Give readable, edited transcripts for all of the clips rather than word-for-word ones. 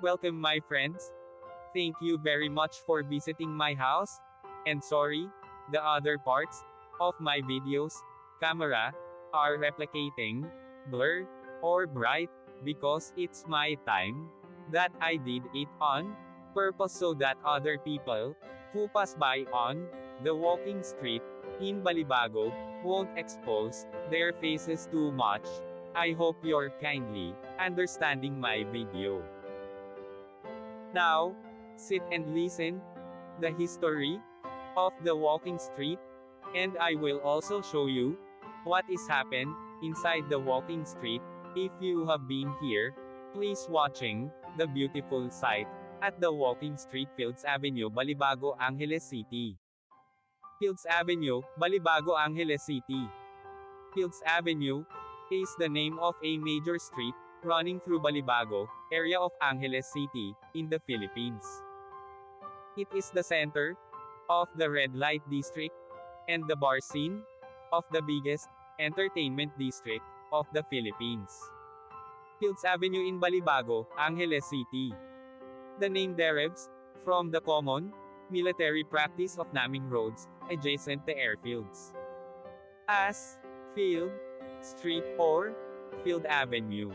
Welcome my friends. Thank you very much for visiting my house. And sorry, the other parts of my videos, camera, are replicating, blur, or bright, because it's my time, that I did it on purpose so that other people, who pass by on the walking street, in Balibago, won't expose their faces too much. I hope you're kindly understanding my video. Now, sit and listen the history of the walking street, and I will also show you what is happened inside the walking street. If you have been here, please watching the beautiful sight at the walking street Fields Avenue, Balibago, Angeles City. Fields Avenue, Balibago, Angeles City. Fields Avenue is the name of a major street running through Balibago area of Angeles City in the Philippines. It is the center of the red light district and the bar scene of the biggest entertainment district of the Philippines. Fields Avenue in Balibago, Angeles City. The name derives from the common military practice of naming roads adjacent to airfields as Field Street or Field Avenue.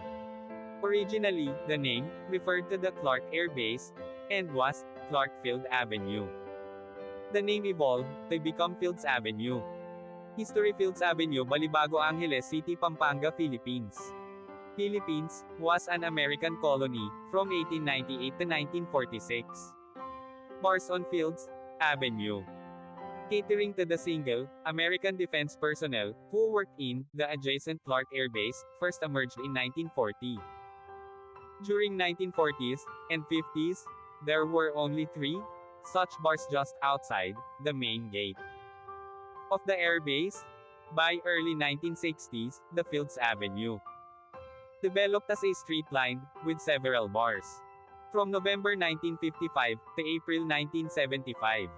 Originally, the name referred to the Clark Air Base and was Clark Field Avenue. The name evolved to become Fields Avenue. History: Fields Avenue, Balibago, Angeles City, Pampanga, Philippines. Philippines was an American colony from 1898 to 1946. Bars on Fields Avenue. Catering to the single American defense personnel who worked in the adjacent Clark Air Base, first emerged in 1940. During 1940s and 50s, there were only 3 such bars just outside the main gate of the air base. By early 1960s, the Fields Avenue developed as a street lined with several bars. From November 1955 to April 1975,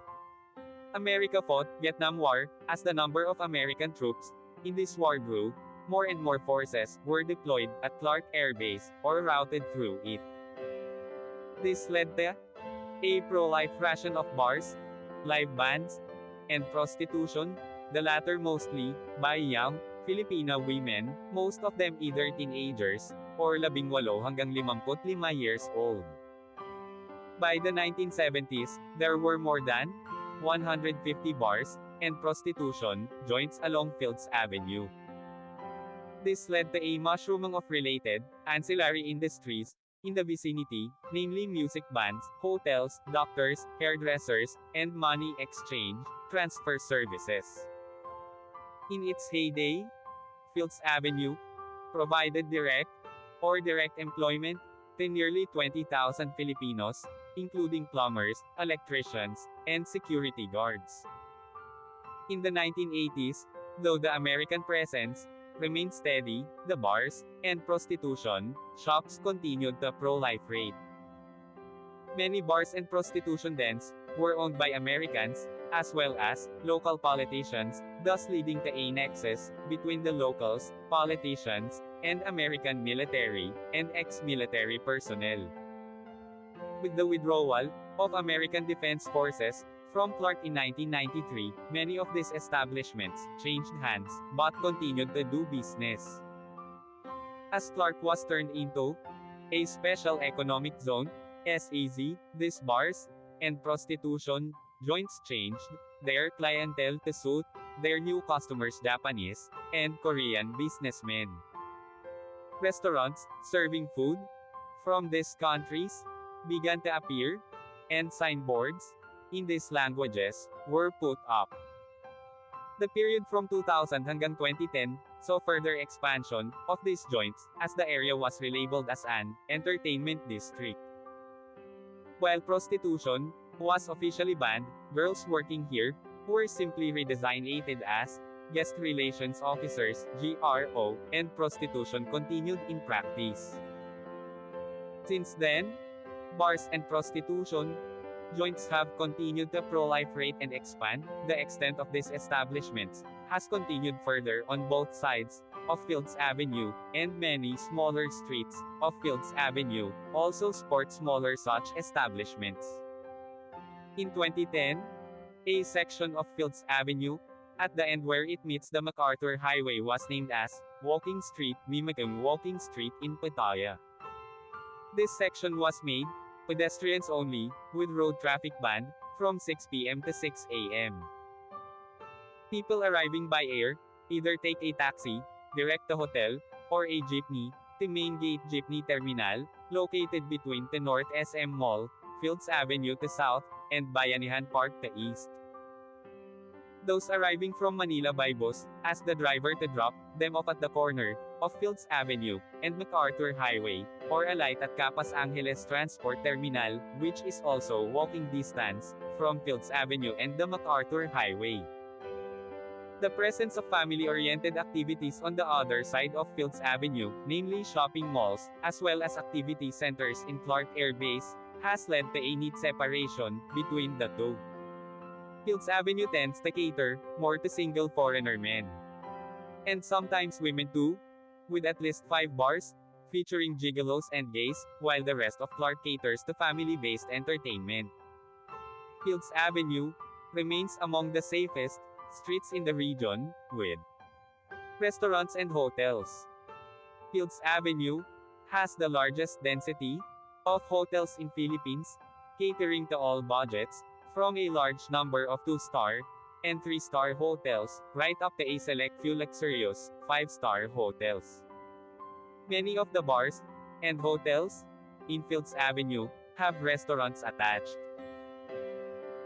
America fought Vietnam War. As the number of American troops in this war grew, more and more forces were deployed at Clark Air Base or routed through it. This led to a pro-life ration of bars, live bands, and prostitution, the latter mostly by young Filipino women, most of them either teenagers or 18 hanggang 55 years old. By the 1970s, there were more than 150 bars and prostitution joints along Fields Avenue. This led to a mushrooming of related ancillary industries in the vicinity, namely music bands, hotels, doctors, hairdressers, and money exchange transfer services. In its heyday, Fields Avenue provided direct or direct employment to nearly 20,000 Filipinos, including plumbers, electricians, and security guards. In the 1980s, though the American presence remained steady, the bars and prostitution shops continued the pro-life rate. Many bars and prostitution dens were owned by Americans, as well as local politicians, thus leading to a nexus between the locals, politicians, and American military and ex-military personnel. With the withdrawal of American Defense Forces from Clark in 1993, many of these establishments changed hands, but continued to do business. As Clark was turned into a Special Economic Zone, SEZ, these bars and prostitution joints changed their clientele to suit their new customers, Japanese and Korean businessmen. Restaurants serving food from these countries began to appear, and signboards in these languages were put up. The period from 2000 hanggang 2010 saw further expansion of these joints, as the area was relabeled as an entertainment district. While prostitution was officially banned, girls working here were simply redesignated as guest relations officers, GRO, and prostitution continued in practice. Since then, bars and prostitution joints have continued to proliferate and expand. The extent of these establishments has continued further on both sides of Fields Avenue, and many smaller streets of Fields Avenue also sport smaller such establishments. In 2010, a section of Fields Avenue, at the end where it meets the MacArthur Highway, was named as Walking Street, mimicking Walking Street in Pattaya. This section was made pedestrians only, with road traffic banned from 6 p.m. to 6 a.m. People arriving by air either take a taxi direct to hotel or a jeepney to Main Gate Jeepney Terminal, located between the North SM Mall, Fields Avenue to South, and Bayanihan Park to East. Those arriving from Manila by bus ask the driver to drop them off at the corner of Fields Avenue and MacArthur Highway, or alight at Capas Angeles Transport Terminal, which is also walking distance from Fields Avenue and the MacArthur Highway. The presence of family-oriented activities on the other side of Fields Avenue, namely shopping malls, as well as activity centers in Clark Air Base, has led to a neat separation between the two. Fields Avenue tends to cater more to single foreigner men, and sometimes women too, with at least 5 bars featuring gigolos and gays, while the rest of Clark caters to family-based entertainment. Fields Avenue remains among the safest streets in the region, with restaurants and hotels. Fields Avenue has the largest density of hotels in Philippines, catering to all budgets, from a large number of 2-star and 3-star hotels, right up to a select few luxurious 5-star hotels. Many of the bars and hotels in Fields Avenue have restaurants attached.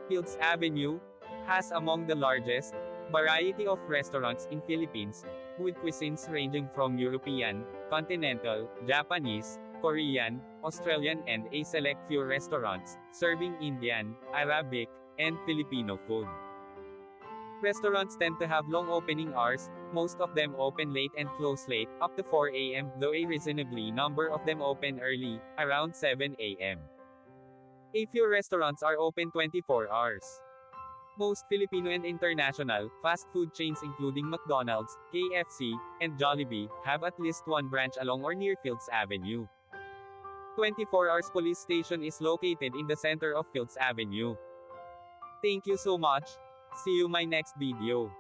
Fields Avenue has among the largest variety of restaurants in Philippines, with cuisines ranging from European, continental, Japanese, Korean, Australian, and a select few restaurants serving Indian, Arabic, and Filipino food. Restaurants tend to have long opening hours, most of them open late and close late, up to 4 a.m., though a reasonably number of them open early, around 7 a.m. A few restaurants are open 24 hours. Most Filipino and international fast food chains including McDonald's, KFC, and Jollibee have at least one branch along or near Fields Avenue. 24 Hours Police Station is located in the center of Fields Avenue. Thank you so much. See you my next video.